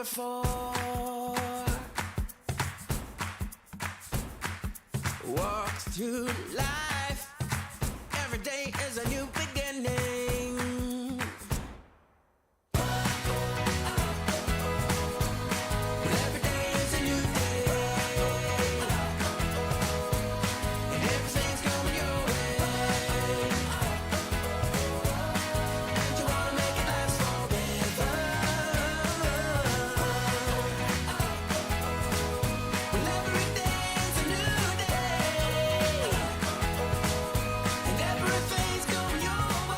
before. Walks through life, every day is a new beginning. Every day is a new day, and everything's coming your way. And you wanna make it last forever. Well, every day is a new day, and everything's coming your way.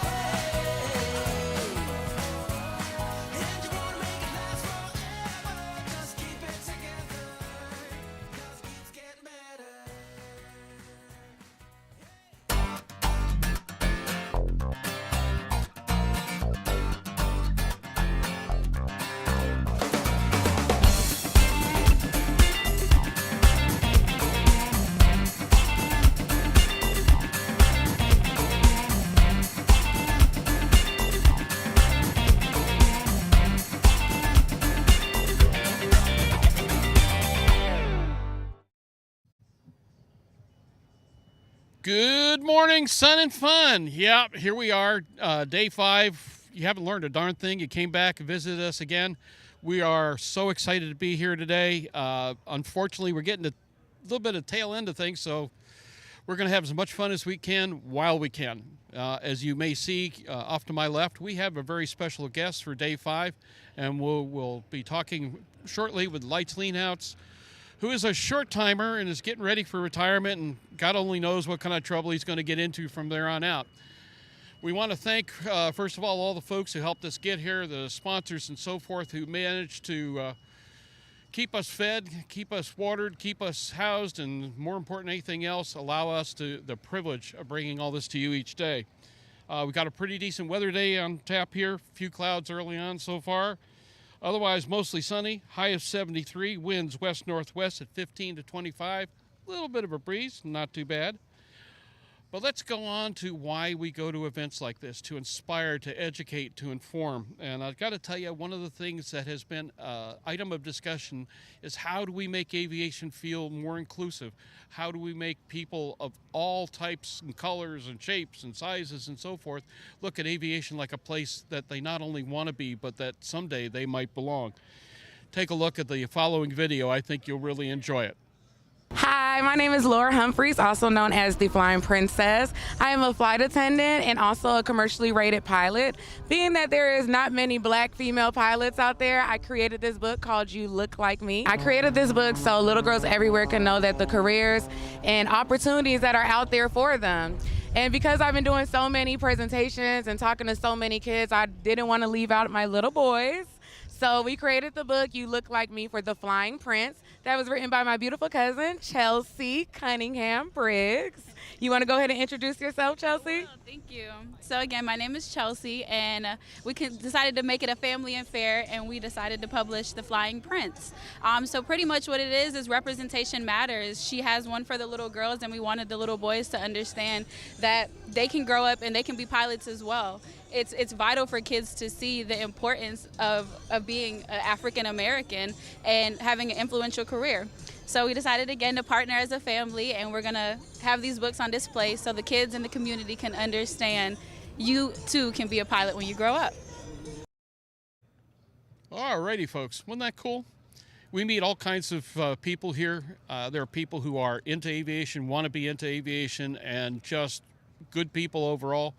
And you wanna make it last forever. Just keep it together, 'cause it keeps getting better. Good morning, sun and fun. Yep, here we are, day 5. You haven't learned a darn thing. You came back and visited us again. We are so excited to be here today. Unfortunately, we're getting a little bit of tail end of things, so we're going to have as much fun as we can while we can. As you may see off to my left, we have a very special guest for day 5, and we'll be talking shortly with Lights Leanouts, who is a short timer and is getting ready for retirement, and God only knows what kind of trouble he's going to get into from there on out. We want to thank, first of all the folks who helped us get here, the sponsors and so forth, who managed to keep us fed, keep us watered, keep us housed, and more important than anything else, allow us the privilege of bringing all this to you each day. We got a pretty decent weather day on tap here, a few clouds early on so far. Otherwise, mostly sunny, high of 73, winds west-northwest at 15 to 25. A little bit of a breeze, not too bad. But let's go on to why we go to events like this, to inspire, to educate, to inform. And I've got to tell you, one of the things that has been an item of discussion is how do we make aviation feel more inclusive? How do we make people of all types and colors and shapes and sizes and so forth look at aviation like a place that they not only want to be, but that someday they might belong? Take a look at the following video. I think you'll really enjoy it. Hi, my name is Laura Humphreys, also known as the Flying Princess. I am a flight attendant and also a commercially rated pilot. Being that there is not many black female pilots out there, I created this book called You Look Like Me. I created this book so little girls everywhere can know that the careers and opportunities that are out there for them. And because I've been doing so many presentations and talking to so many kids, I didn't want to leave out my little boys. So we created the book, You Look Like Me, for the Flying Prince. That was written by my beautiful cousin, Chelsea Cunningham Briggs. You want to go ahead and introduce yourself, Chelsea? Oh, thank you. So again, my name is Chelsea, and we decided to make it a family affair, and we decided to publish The Flying Prince. So pretty much what it is representation matters. She has one for the little girls, and we wanted the little boys to understand that they can grow up and they can be pilots as well. It's vital for kids to see the importance of being African American and having an influential career. So we decided again to partner as a family, and we're gonna have these books on display so the kids in the community can understand you too can be a pilot when you grow up. Alrighty, folks, wasn't that cool? We meet all kinds of people here. There are people who are into aviation, want to be into aviation, and just good people overall.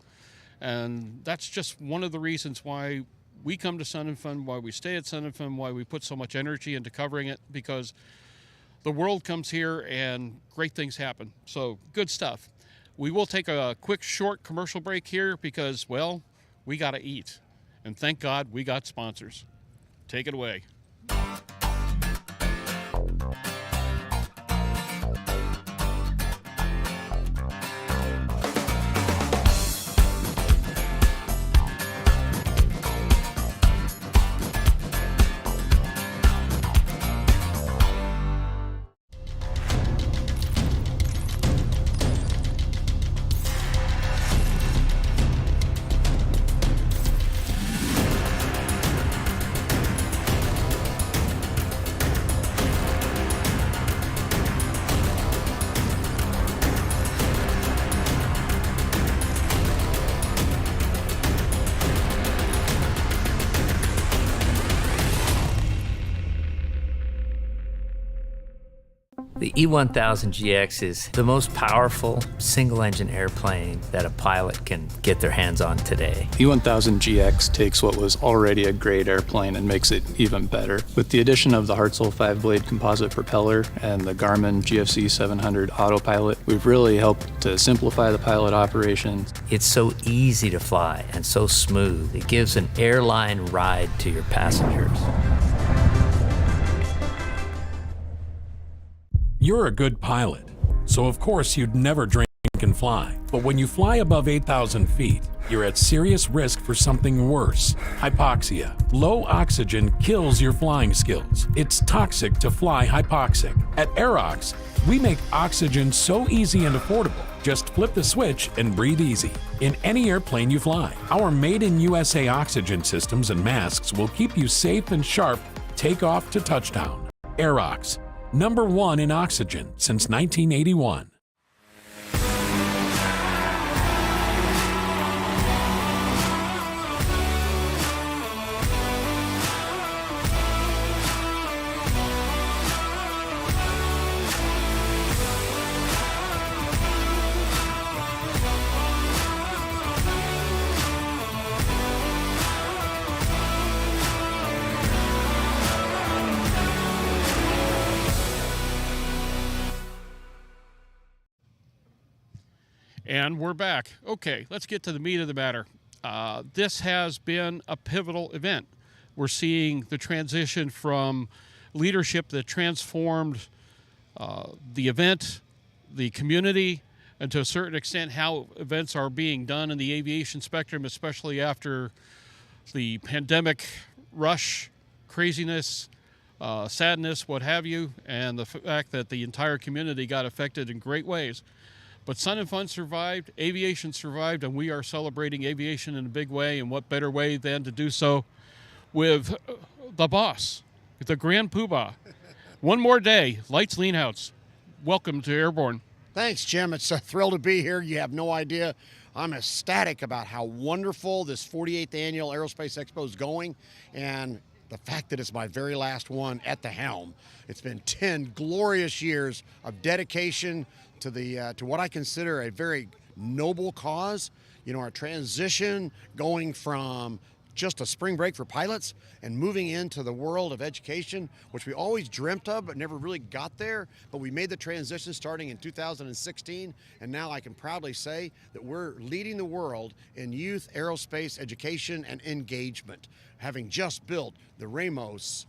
And that's just one of the reasons why we come to Sun and Fun, why we stay at Sun and Fun, why we put so much energy into covering it, because the world comes here and great things happen. So good stuff. We will take a quick short commercial break here because, well, we got to eat. And thank God we got sponsors. Take it away. The E1000GX is the most powerful single-engine airplane that a pilot can get their hands on today. E1000GX takes what was already a great airplane and makes it even better. With the addition of the Hartzell 5-blade composite propeller and the Garmin GFC 700 autopilot, we've really helped to simplify the pilot operations. It's so easy to fly and so smooth. It gives an airline ride to your passengers. You're a good pilot, so of course you'd never drink and fly. But when you fly above 8,000 feet, you're at serious risk for something worse: hypoxia. Low oxygen kills your flying skills. It's toxic to fly hypoxic. At Aerox, we make oxygen so easy and affordable. Just flip the switch and breathe easy in any airplane you fly. Our made-in-USA oxygen systems and masks will keep you safe and sharp takeoff to touchdown. Aerox, #1 in oxygen since 1981. And we're back. Okay, let's get to the meat of the matter. This has been a pivotal event. We're seeing the transition from leadership that transformed the event, the community, and to a certain extent how events are being done in the aviation spectrum, especially after the pandemic rush, craziness, sadness, what have you, and the fact that the entire community got affected in great ways. But Sun and Fun survived, aviation survived, and we are celebrating aviation in a big way. And what better way than to do so with the boss, the Grand Poobah. One more day, Lights Leanhouse. Welcome to Airborne. Thanks, Jim. It's a thrill to be here. You have no idea. I'm ecstatic about how wonderful this 48th Annual Aerospace Expo is going, and the fact that it's my very last one at the helm. It's been 10 glorious years of dedication to what I consider a very noble cause. You know, our transition going from just a spring break for pilots and moving into the world of education, which we always dreamt of but never really got there. But we made the transition starting in 2016, and now I can proudly say that we're leading the world in youth aerospace education and engagement, having just built the Ramos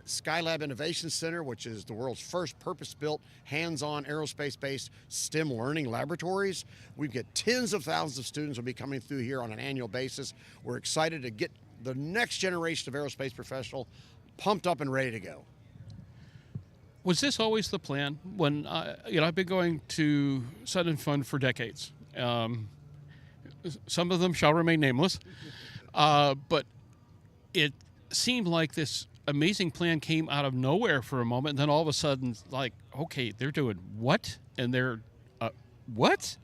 Skylab Innovation Center, which is the world's first purpose-built, hands-on aerospace-based STEM learning laboratories. We've got tens of thousands of students will be coming through here on an annual basis. We're excited to get the next generation of aerospace professional pumped up and ready to go. Was this always the plan? When I've been going to Sun and Fun for decades. Some of them shall remain nameless, but it seemed like this amazing plan came out of nowhere for a moment, and then all of a sudden, like, okay, they're doing what? And they're what?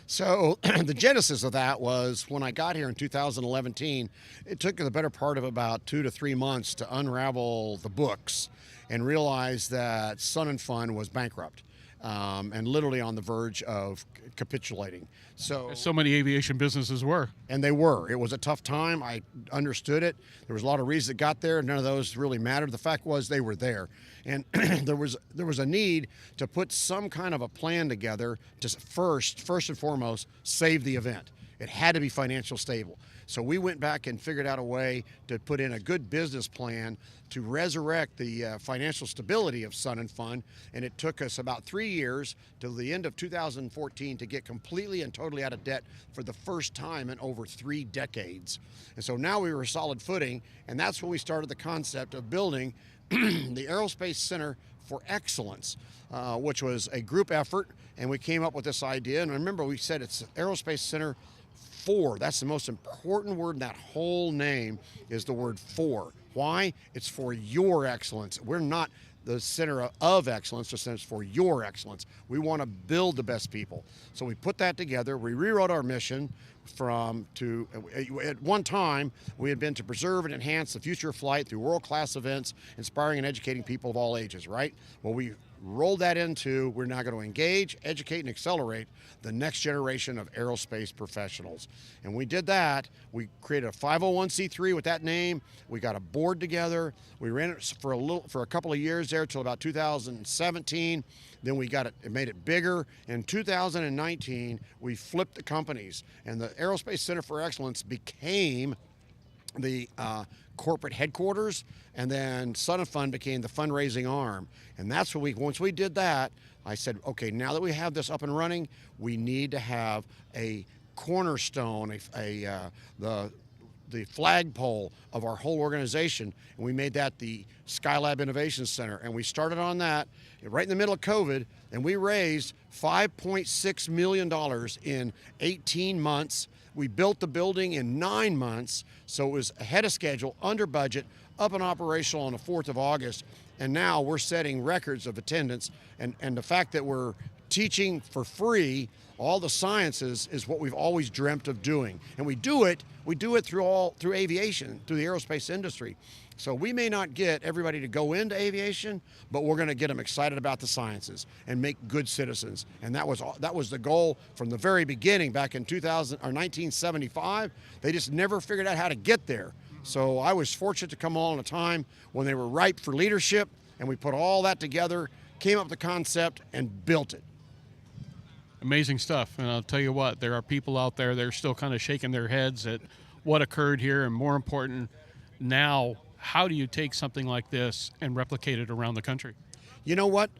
So the genesis of that was when I got here in 2011. It took the better part of about 2 to 3 months to unravel the books and realize that Sun and Fun was bankrupt and literally on the verge of capitulating. So many aviation businesses were. And they were. It was a tough time. I understood it. There was a lot of reasons that got there. None of those really mattered. The fact was they were there. And there was a need to put some kind of a plan together to first and foremost, save the event. It had to be financially stable. So we went back and figured out a way to put in a good business plan to resurrect the financial stability of Sun and Fun. And it took us about 3 years till the end of 2014 to get completely and totally out of debt for the first time in over 3 decades. And so now we were a solid footing, and that's when we started the concept of building the Aerospace Center for Excellence, which was a group effort, and we came up with this idea. And remember, we said it's Aerospace Center for. That's the most important word in that whole name is the word for. Why? It's for your excellence. We're not the center of excellence, just it's for your excellence. We want to build the best people. So we put that together. We rewrote our mission at one time, we had been to preserve and enhance the future of flight through world-class events, inspiring and educating people of all ages, right? Well, we rolled that into, we're now going to engage, educate, and accelerate the next generation of aerospace professionals. And we did that. We created a 501c3 with that name. We got a board together. We ran it for a couple of years there till about 2017. Then we got it made it bigger. In 2019, we flipped the companies, and the Aerospace Center for Excellence became the corporate headquarters, and then Sun and Fun became the fundraising arm. And that's what once we did that, I said, okay, now that we have this up and running, we need to have a cornerstone, the flagpole of our whole organization, and we made that the Skylab Innovation Center. And we started on that right in the middle of COVID, and we raised $5.6 million in 18 months. We built the building in 9 months, so it was ahead of schedule, under budget, up and operational on the 4th of August. And now we're setting records of attendance. And the fact that we're teaching for free all the sciences is what we've always dreamt of doing. And we do it through aviation, through the aerospace industry. So we may not get everybody to go into aviation, but we're going to get them excited about the sciences and make good citizens. And that was the goal from the very beginning back in 1975. They just never figured out how to get there. So I was fortunate to come along at a time when they were ripe for leadership, and we put all that together, came up with the concept, and built it. Amazing stuff. And I'll tell you what, there are people out there that are still kind of shaking their heads at what occurred here, and more important, now, how do you take something like this and replicate it around the country? You know what?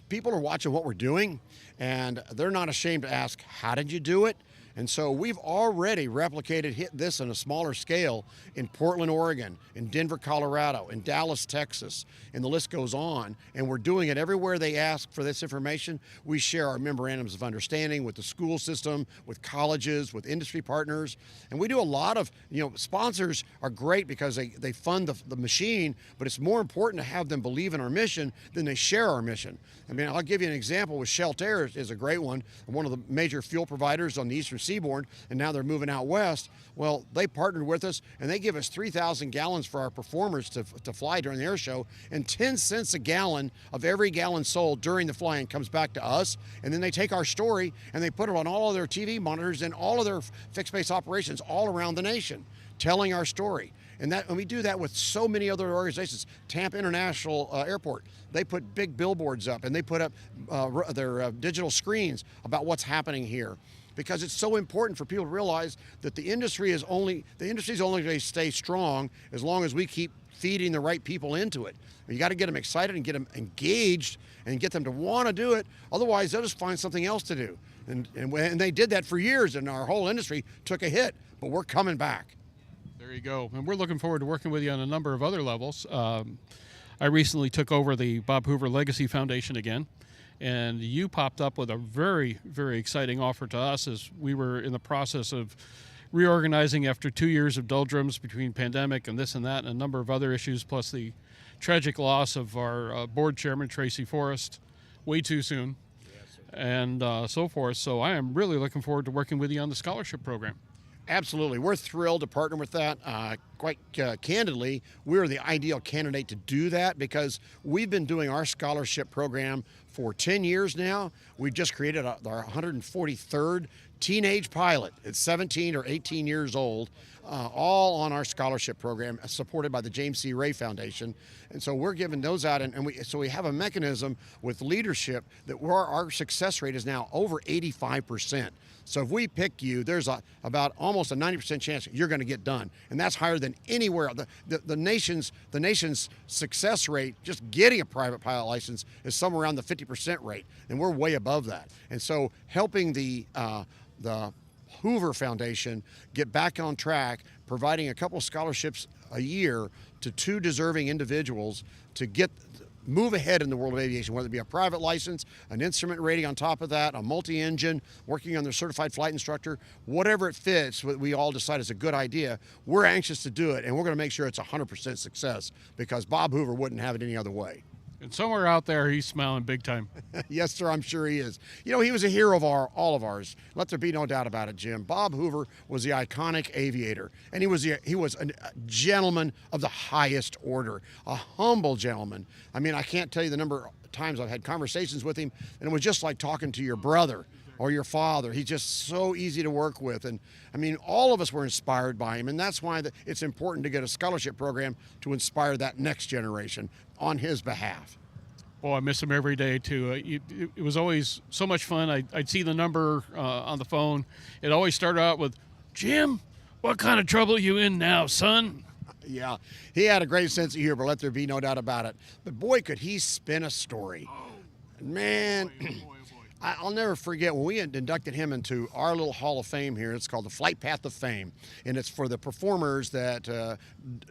People are watching what we're doing, and they're not ashamed to ask, how did you do it? And so we've already replicated this on a smaller scale in Portland, Oregon, in Denver, Colorado, in Dallas, Texas, and the list goes on. And we're doing it everywhere they ask for this information. We share our memorandums of understanding with the school system, with colleges, with industry partners. And we do a lot of, sponsors are great because they fund the machine, but it's more important to have them believe in our mission than they share our mission. I mean, I'll give you an example with Shelter is a great one of the major fuel providers on the Eastern Seaboard, and now they're moving out west. Well, they partnered with us, and they give us 3,000 gallons for our performers to fly during the air show, and 10 cents a gallon of every gallon sold during the flying comes back to us, and then they take our story and they put it on all of their TV monitors and all of their fixed base operations all around the nation, telling our story. And we do that with so many other organizations. Tampa International Airport, they put big billboards up, and they put up their digital screens about what's happening here, because it's so important for people to realize that the industry's only going to stay strong as long as we keep feeding the right people into it. You got to get them excited and get them engaged and get them to want to do it. Otherwise, they'll just find something else to do. And they did that for years, and our whole industry took a hit, but we're coming back. There you go. And we're looking forward to working with you on a number of other levels. I recently took over the Bob Hoover Legacy Foundation again, and you popped up with a very, very exciting offer to us as we were in the process of reorganizing after 2 years of doldrums between pandemic and this and that and a number of other issues, plus the tragic loss of our board chairman, Tracy Forrest, way too soon, and so forth. So I am really looking forward to working with you on the scholarship program. Absolutely. We're thrilled to partner with that. Quite candidly, we're the ideal candidate to do that because we've been doing our scholarship program for 10 years now. We've just created our 143rd teenage pilot at 17 or 18 years old, all on our scholarship program supported by the James C. Ray Foundation. And so we're giving those out, and we have a mechanism with leadership that our success rate is now over 85%. So if we pick you, there's about almost a 90% chance you're going to get done, and that's higher than anywhere. The nation's success rate just getting a private pilot license is somewhere around the 50% rate, and we're way above that. And so helping the Hoover Foundation get back on track, providing a couple of scholarships a year to 2 deserving individuals to move ahead in the world of aviation, whether it be a private license, an instrument rating on top of that, a multi-engine, working on their certified flight instructor, whatever it fits, what we all decide is a good idea, we're anxious to do it, and we're going to make sure it's 100% success because Bob Hoover wouldn't have it any other way. And somewhere out there, he's smiling big time. Yes, sir, I'm sure he is. You know, he was a hero of all of ours. Let there be no doubt about it, Jim. Bob Hoover was the iconic aviator, and he was a gentleman of the highest order, a humble gentleman. I mean, I can't tell you the number of times I've had conversations with him, and it was just like talking to your brother or your father. He's just so easy to work with. And I mean, all of us were inspired by him, and that's why it's important to get a scholarship program to inspire that next generation on his behalf. Oh, I miss him every day, too. It was always so much fun. I'd see the number on the phone. It always started out with, Jim, what kind of trouble are you in now, son? Yeah, he had a great sense of humor, let there be no doubt about it. But boy, could he spin a story. Man, I'll never forget when we had inducted him into our little Hall of Fame here. It's called the Flight Path of Fame, and it's for the performers that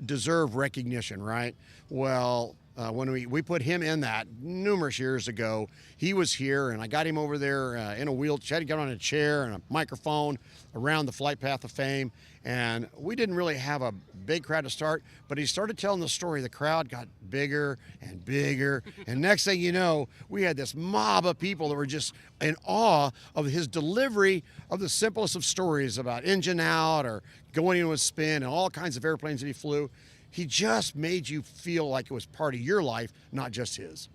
deserve recognition, right? Well, when we put him in that numerous years ago, he was here, and I got him over there in a wheelchair. He got on a chair and a microphone around the Flight Path of Fame, and we didn't really have a big crowd to start, but he started telling the story. The crowd got bigger and bigger, and next thing you know, we had this mob of people that were just in awe of his delivery of the simplest of stories about engine out or going into a spin and all kinds of airplanes that he flew. He just made you feel like it was part of your life, not just his.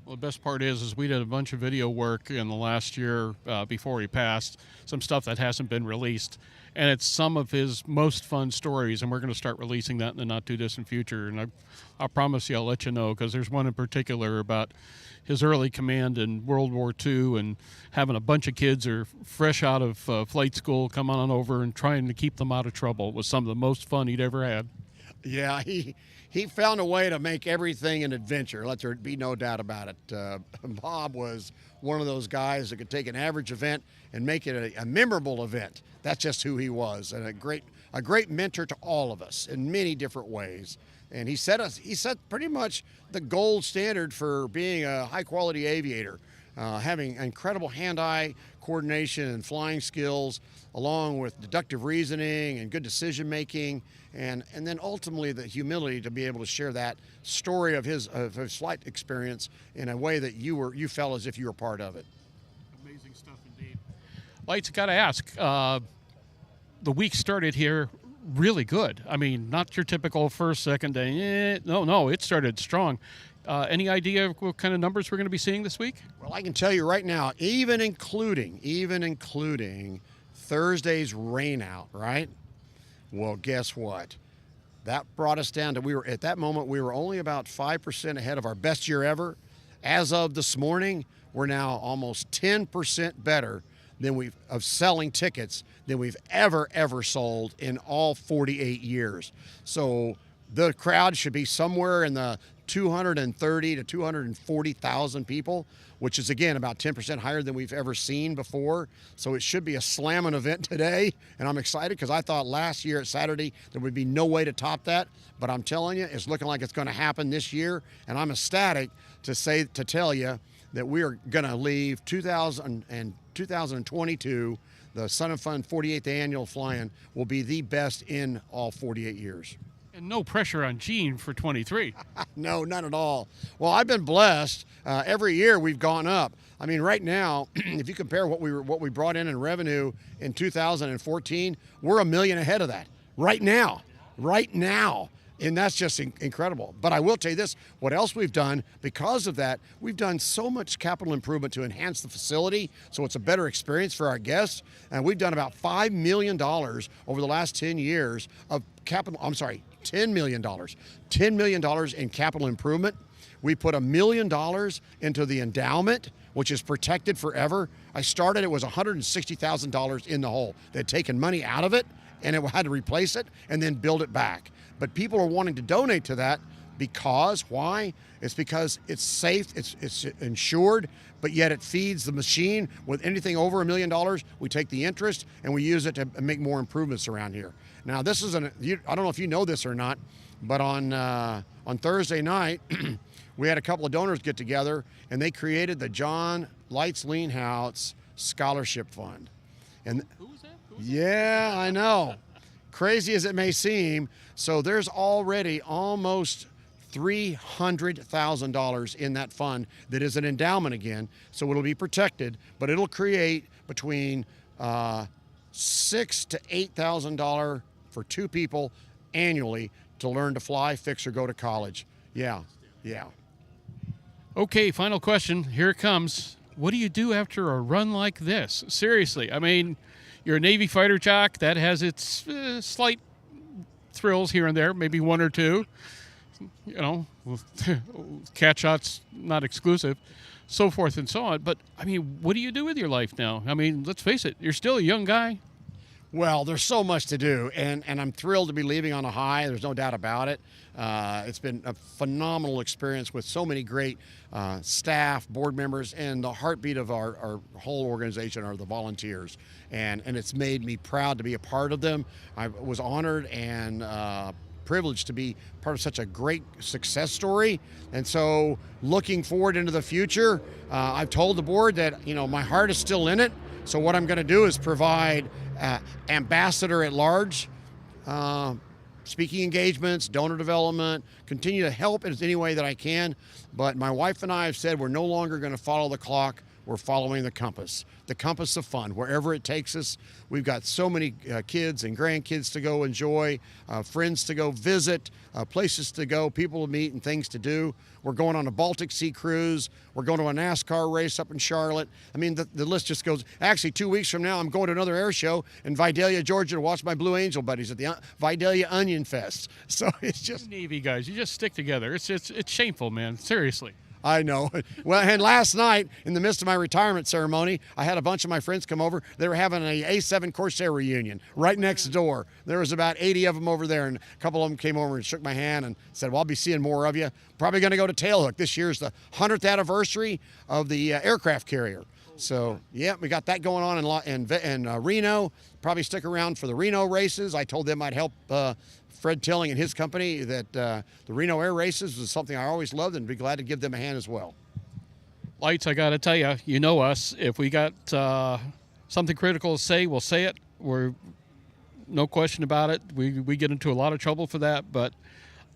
Well, the best part is we did a bunch of video work in the last year before he passed, some stuff that hasn't been released, and it's some of his most fun stories, and we're going to start releasing that in the not-too-distant future, and I promise you I'll let you know, because there's one in particular about his early command in World War II and having a bunch of kids are fresh out of flight school come on over and trying to keep them out of trouble. It was some of the most fun he'd ever had. Yeah, he found a way to make everything an adventure. Let there be no doubt about it. Bob was one of those guys that could take an average event and make it a memorable event. That's just who he was, and a great mentor to all of us in many different ways. And he set pretty much the gold standard for being a high-quality aviator, having incredible hand-eye coordination and flying skills, along with deductive reasoning and good decision-making, and then ultimately the humility to be able to share that story of his flight experience in a way that you felt as if you were part of it. Amazing stuff indeed. Lights, got to ask, the week started here really good. I mean, not your typical first, second day. No, it started strong. Any idea what kind of numbers we're going to be seeing this week? Well, I can tell you right now, even including Thursday's rain out, right? Well, guess what? That brought us down to, at that moment, we were only about 5% ahead of our best year ever. As of this morning, we're now almost 10% better of selling tickets than we've ever sold in all 48 years. So the crowd should be somewhere in the 230 to 240,000 people, which is, again, about 10% higher than we've ever seen before. So it should be a slamming event today, and I'm excited because I thought last year at Saturday there would be no way to top that, but I'm telling you, it's looking like it's going to happen this year, and I'm ecstatic to tell you that we are going to leave 2022, the Sun and Fun 48th annual flying will be the best in all 48 years. And no pressure on Gene for 23. No, not at all. Well, I've been blessed. Every year we've gone up. I mean, right now, if you compare what we brought in revenue in 2014, we're $1 million ahead of that right now. And that's just incredible. But I will tell you this, what else we've done, because of that, we've done so much capital improvement to enhance the facility so it's a better experience for our guests. And we've done about $5 million over the last 10 years of $10 million. $10 million in capital improvement. We put $1 million into the endowment, which is protected forever. It was $160,000 in the hole. They'd taken money out of it, and it had to replace it and then build it back. But people are wanting to donate to that because, why? It's because it's safe, it's insured, but yet it feeds the machine. With anything over $1 million, we take the interest and we use it to make more improvements around here. Now, this is I don't know if you know this or not, but on Thursday night, we had a couple of donors get together and they created the John Lights Leanhouse Scholarship Fund. And Who was that? yeah, I know. Crazy as it may seem. So there's already almost $300,000 in that fund that is an endowment again, so it'll be protected, but it'll create between $6,000 to $8,000 for 2 people annually to learn to fly, fix, or go to college. Yeah. Okay, final question. Here it comes. What do you do after a run like this? Seriously, I mean, you're a Navy fighter jock. That has its slight thrills here and there, maybe 1 or 2. You know, cat shots not exclusive, so forth and so on. But, I mean, what do you do with your life now? I mean, let's face it, you're still a young guy. Well, there's so much to do, and I'm thrilled to be leaving on a high. There's no doubt about it. It's been a phenomenal experience with so many great staff, board members, and the heartbeat of our whole organization are the volunteers. And it's made me proud to be a part of them. I was honored and privileged to be part of such a great success story. And so looking forward into the future, I've told the board that, you know, my heart is still in it. So what I'm going to do is provide ambassador at large, speaking engagements, donor development, continue to help in any way that I can. But my wife and I have said we're no longer going to follow the clock. We're following the compass of fun, wherever it takes us. We've got so many kids and grandkids to go enjoy, friends to go visit, places to go, people to meet, and things to do. We're going on a Baltic Sea cruise. We're going to a NASCAR race up in Charlotte. I mean, the list just goes. Actually, 2 weeks from now, I'm going to another air show in Vidalia, Georgia, to watch my Blue Angel buddies at the Vidalia Onion Fest. So it's just Navy guys, you just stick together. It's shameful, man. Seriously. I know. Well, and last night, in the midst of my retirement ceremony, I had a bunch of my friends come over. They were having an A7 Corsair reunion right next door. There was about 80 of them over there, and a couple of them came over and shook my hand and said, well, I'll be seeing more of you. Probably going to go to Tailhook. This year's the 100th anniversary of the aircraft carrier. So, yeah, we got that going on in Reno. Probably stick around for the Reno races. I told them I'd help Fred Tilling and his company that the Reno Air Races was something I always loved, and be glad to give them a hand as well. Lights, I got to tell you, you know us. If we got something critical to say, we'll say it. We're no question about it. We get into a lot of trouble for that, but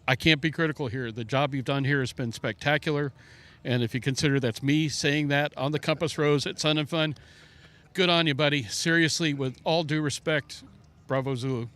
I can't be critical here. The job you've done here has been spectacular, and if you consider that's me saying that on the Compass Rose at Sun and Fun, good on you, buddy. Seriously, with all due respect, bravo Zulu.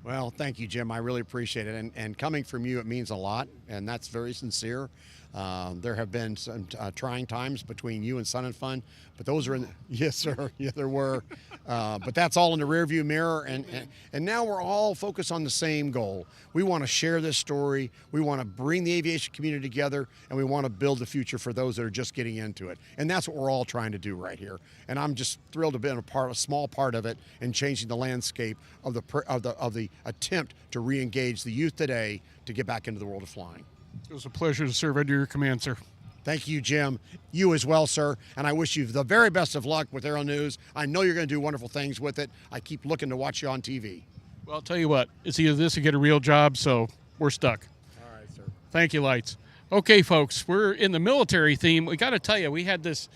Well, thank you, Jim. I really appreciate it. And coming from you, it means a lot, and that's very sincere. There have been some trying times between you and Sun and Fun, but those are in yes, sir. Yeah, there were. But that's all in the rearview mirror, and now we're all focused on the same goal. We want to share this story. We want to bring the aviation community together, and we want to build the future for those that are just getting into it. And that's what we're all trying to do right here. And I'm just thrilled to be a small part of it, and changing the landscape of the attempt to re-engage the youth today to get back into the world of flying. It was a pleasure to serve under your command, sir. Thank you, Jim. You as well, sir. And I wish you the very best of luck with Aero-News. I know you're going to do wonderful things with it. I keep looking to watch you on TV. Well, I'll tell you what. It's either this or get a real job, so we're stuck. All right, sir. Thank you, Lights. Okay, folks, we're in the military theme. We got to tell you, we had this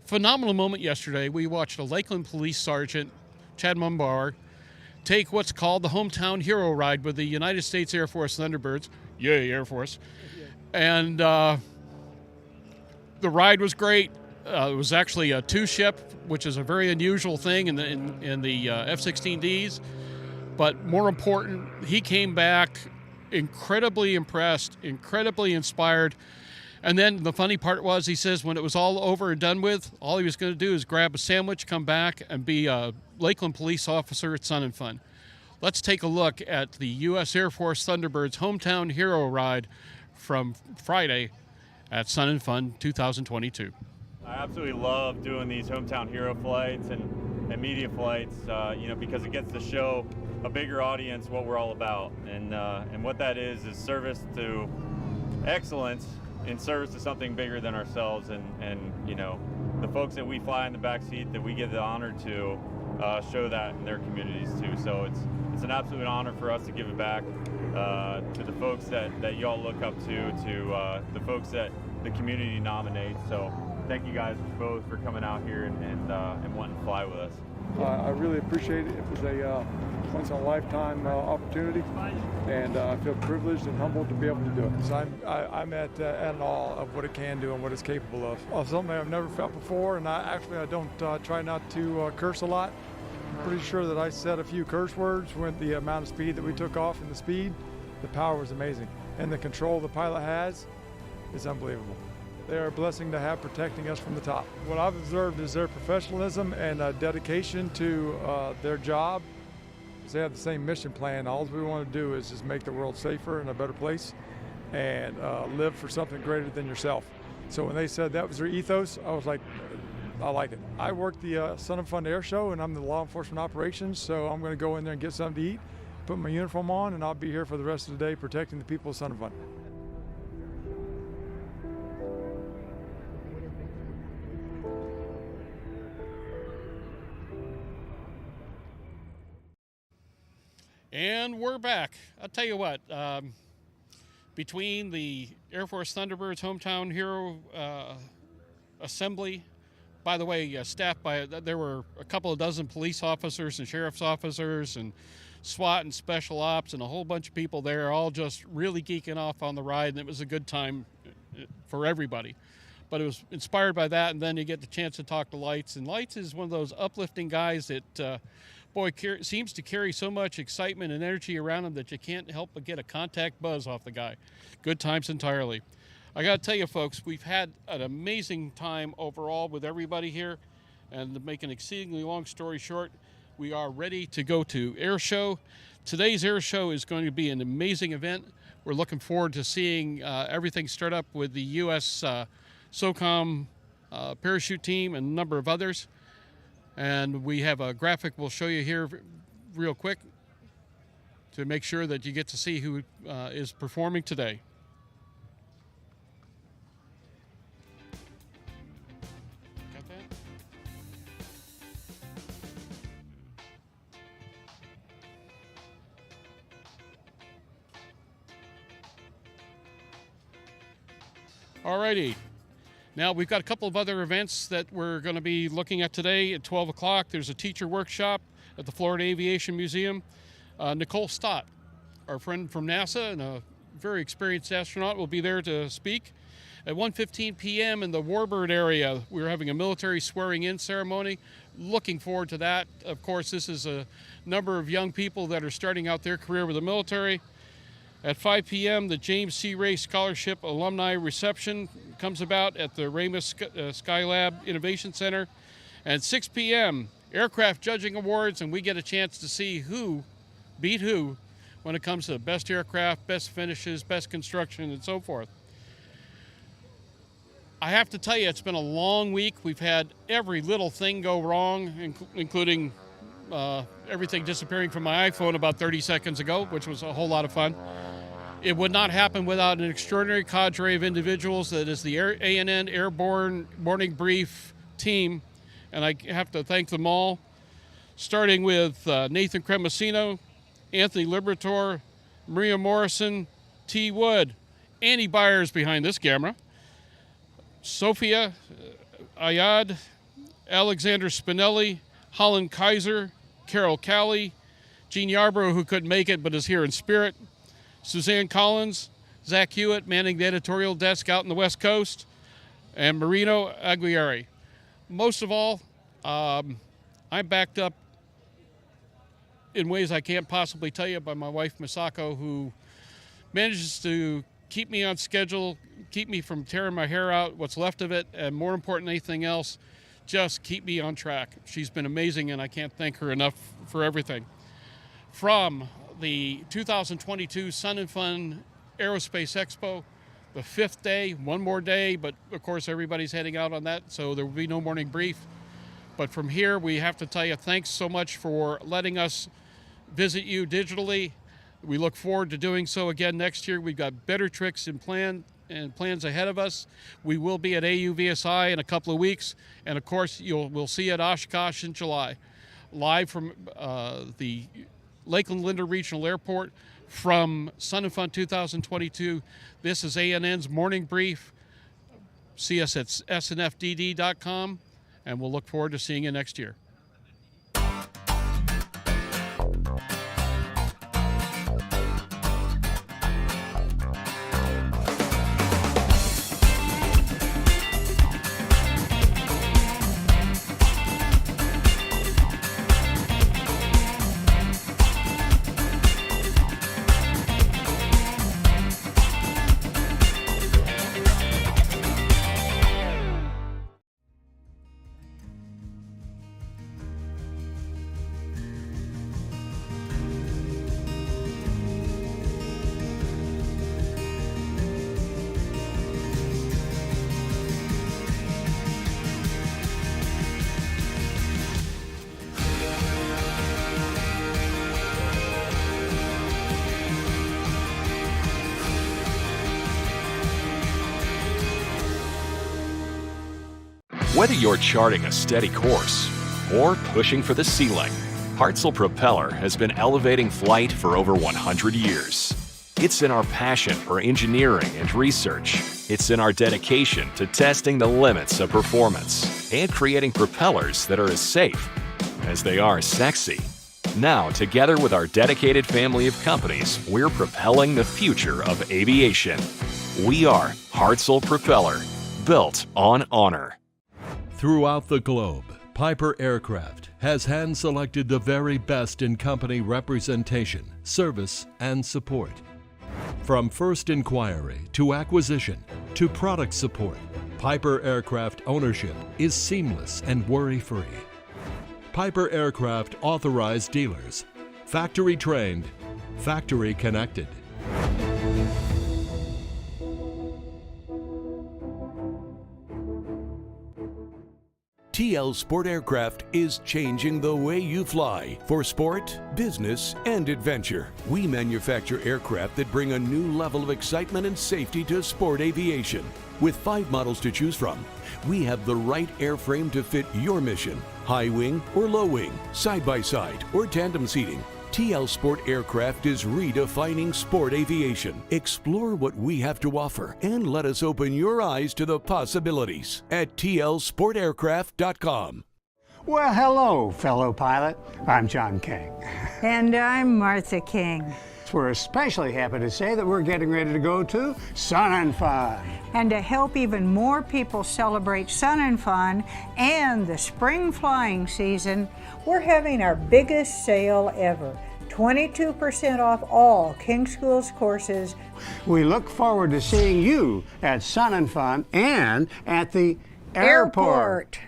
phenomenal moment yesterday. We watched a Lakeland Police Sergeant, Chad Mumbar, take what's called the hometown hero ride with the United States Air Force Thunderbirds. Yay, Air Force. And the ride was great. It was actually a two-ship, which is a very unusual thing in the F-16Ds. But more important, he came back incredibly impressed, incredibly inspired. And then the funny part was, he says when it was all over and done with, all he was going to do is grab a sandwich, come back, and be a Lakeland police officer at Sun and Fun. Let's take a look at the U.S. Air Force Thunderbirds Hometown Hero Ride from Friday at Sun and Fun 2022. I absolutely love doing these hometown hero flights and media flights, because it gets to show a bigger audience what we're all about. And what that is service to excellence in service to something bigger than ourselves. And the folks that we fly in the back seat that we get the honor to show that in their communities too. So it's an absolute honor for us to give it back to the folks that y'all look up to the folks that the community nominates. So thank you guys both for coming out here and wanting to fly with us. I really appreciate it. It was a once-in-a-lifetime opportunity, and I feel privileged and humbled to be able to do it. So I'm at awe of what it can do and what it's capable of. Something I've never felt before, and I don't try not to curse a lot. I'm pretty sure that I said a few curse words with the amount of speed that we took off, and the speed, the power was amazing. And the control the pilot has is unbelievable. They're a blessing to have protecting us from the top. What I've observed is their professionalism and dedication to their job. They have the same mission plan. All we want to do is just make the world safer and a better place and live for something greater than yourself. So when they said that was their ethos, I was like, I like it. I work the Sun and Fun Air Show, and I'm the law enforcement operations, so I'm going to go in there and get something to eat, put my uniform on, and I'll be here for the rest of the day protecting the people of Sun and Fun. And we're back. I'll tell you what, between the Air Force Thunderbirds Hometown Hero Assembly, by the way, staffed by, there were a couple of dozen police officers and sheriff's officers and SWAT and special ops and a whole bunch of people there, all just really geeking off on the ride, and it was a good time for everybody. But it was inspired by that, and then you get the chance to talk to Lights, and Lights is one of those uplifting guys that, boy, seems to carry so much excitement and energy around him that you can't help but get a contact buzz off the guy. Good times entirely. I got to tell you, folks, we've had an amazing time overall with everybody here. And to make an exceedingly long story short, we are ready to go to Air Show. Today's Air Show is going to be an amazing event. We're looking forward to seeing everything start up with the U.S. SOCOM parachute team and a number of others. And we have a graphic we'll show you here real quick to make sure that you get to see who is performing today. Got that? Alrighty. Now, we've got a couple of other events that we're going to be looking at today at 12 o'clock. There's a teacher workshop at the Florida Aviation Museum. Nicole Stott, our friend from NASA and a very experienced astronaut, will be there to speak. At 1:15 p.m. in the Warbird area, we're having a military swearing-in ceremony. Looking forward to that. Of course, this is a number of young people that are starting out their career with the military. At 5 p.m., the James C. Ray Scholarship Alumni Reception comes about at the Ramus Skylab Innovation Center. And 6 p.m., Aircraft Judging Awards, and we get a chance to see who beat who when it comes to best aircraft, best finishes, best construction, and so forth. I have to tell you, it's been a long week. We've had every little thing go wrong, including everything disappearing from my iPhone about 30 seconds ago, which was a whole lot of fun. It would not happen without an extraordinary cadre of individuals that is the ANN Airborne Morning Brief team, and I have to thank them all, starting with Nathan Cremasino, Anthony Liberator, Maria Morrison, T. Wood, Annie Byers behind this camera, Sophia Ayad, Alexander Spinelli, Holland Kaiser, Carol Calley, Gene Yarbrough, who couldn't make it but is here in spirit, Suzanne Collins, Zach Hewitt manning the editorial desk out in the West Coast, and Marino Aguirre. Most of all, I'm backed up in ways I can't possibly tell you by my wife, Misako, who manages to keep me on schedule, keep me from tearing my hair out, what's left of it, and more important than anything else, just keep me on track. She's been amazing, and I can't thank her enough for everything. From the 2022 Sun and Fun Aerospace Expo, the 5th day, one more day, but of course everybody's heading out on that, so there will be no morning brief. But from here, we have to tell you thanks so much for letting us visit you digitally. We look forward to doing so again next year. We've got better tricks and plans ahead of us. We will be at AUVSI in a couple of weeks, and of course we'll see you at Oshkosh in July. Live from the Lakeland Linder Regional Airport from Sun and Fun 2022. This is ANN's Morning Brief. See us at SNFDD.com, and we'll look forward to seeing you next year. Whether you're charting a steady course or pushing for the ceiling, Hartzell Propeller has been elevating flight for over 100 years. It's in our passion for engineering and research. It's in our dedication to testing the limits of performance and creating propellers that are as safe as they are sexy. Now, together with our dedicated family of companies, we're propelling the future of aviation. We are Hartzell Propeller, built on honor. Throughout the globe, Piper Aircraft has hand-selected the very best in company representation, service, and support. From first inquiry to acquisition to product support, Piper Aircraft ownership is seamless and worry-free. Piper Aircraft authorized dealers, factory trained, factory connected. TL Sport Aircraft is changing the way you fly for sport, business, and adventure. We manufacture aircraft that bring a new level of excitement and safety to sport aviation. With 5 models to choose from, we have the right airframe to fit your mission. High wing or low wing, side by side or tandem seating. TL Sport Aircraft is redefining sport aviation. Explore what we have to offer and let us open your eyes to the possibilities at tlsportaircraft.com. Well, hello, fellow pilot. I'm John King. And I'm Martha King. We're especially happy to say that we're getting ready to go to Sun and Fun. And to help even more people celebrate Sun and Fun and the spring flying season, we're having our biggest sale ever. 22% off all King Schools courses. We look forward to seeing you at Sun and Fun and at the airport.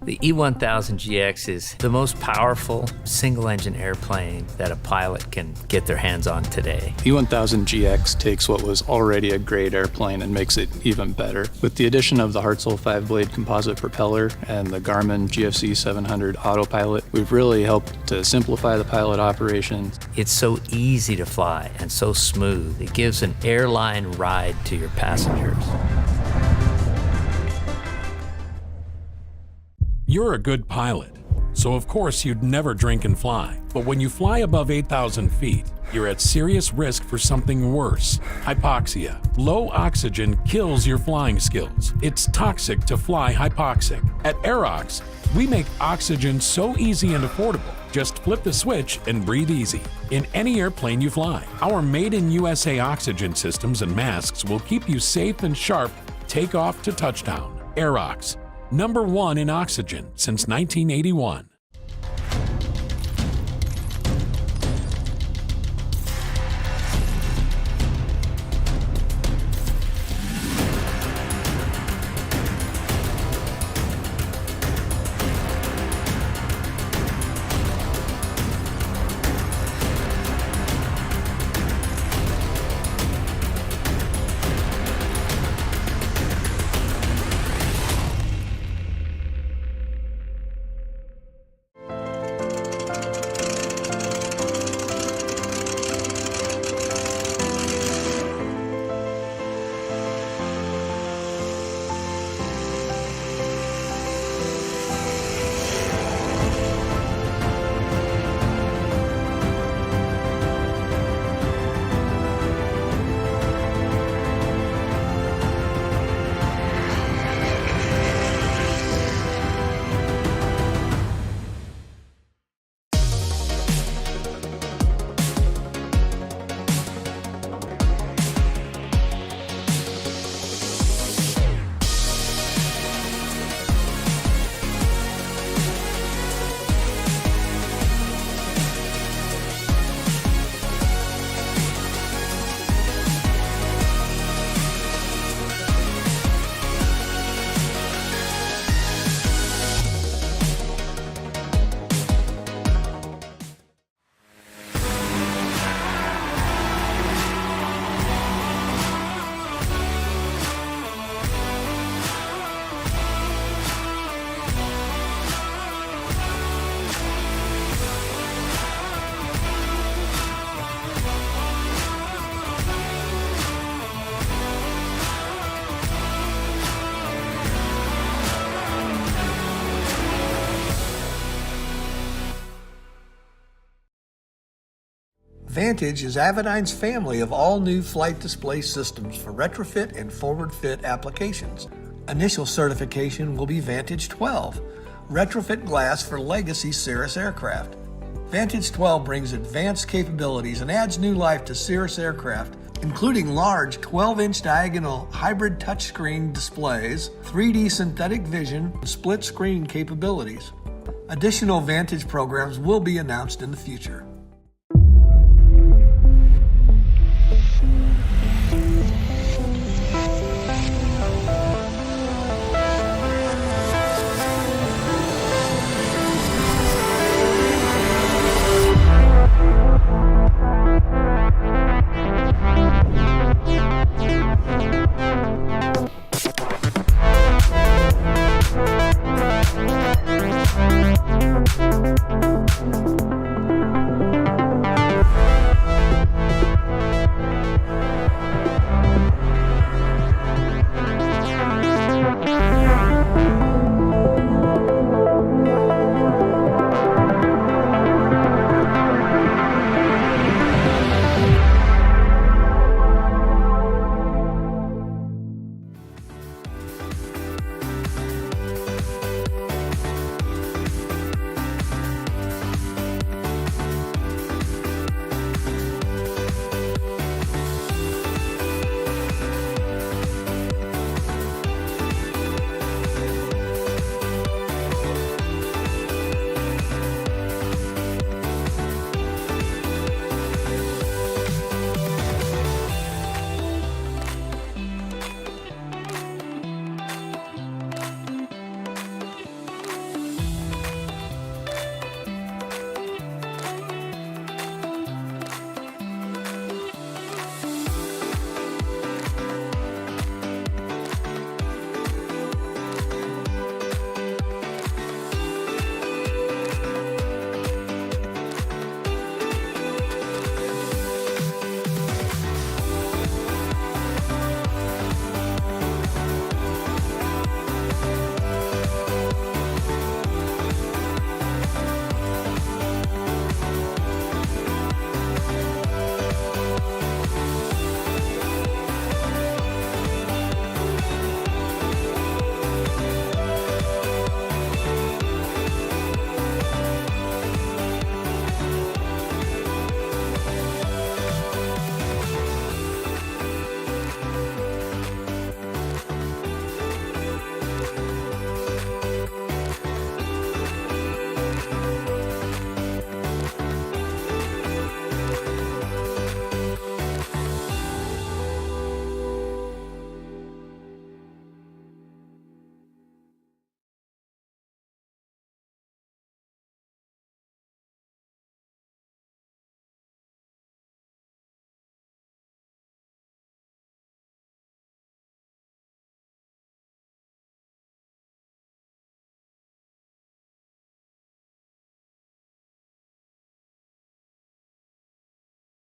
The E1000GX is the most powerful single-engine airplane that a pilot can get their hands on today. E1000GX takes what was already a great airplane and makes it even better. With the addition of the Hartzell 5-blade composite propeller and the Garmin GFC 700 autopilot, we've really helped to simplify the pilot operations. It's so easy to fly and so smooth. It gives an airline ride to your passengers. You're a good pilot, so of course you'd never drink and fly. But when you fly above 8,000 feet, you're at serious risk for something worse. Hypoxia. Low oxygen kills your flying skills. It's toxic to fly hypoxic. At Aerox, we make oxygen so easy and affordable. Just flip the switch and breathe easy. In any airplane you fly, our made-in-USA oxygen systems and masks will keep you safe and sharp takeoff to touchdown. Aerox. #1 in oxygen since 1981. Vantage is Avidyne's family of all new flight display systems for retrofit and forward fit applications. Initial certification will be Vantage 12, retrofit glass for legacy Cirrus aircraft. Vantage 12 brings advanced capabilities and adds new life to Cirrus aircraft, including large 12-inch diagonal hybrid touchscreen displays, 3D synthetic vision, and split screen capabilities. Additional Vantage programs will be announced in the future.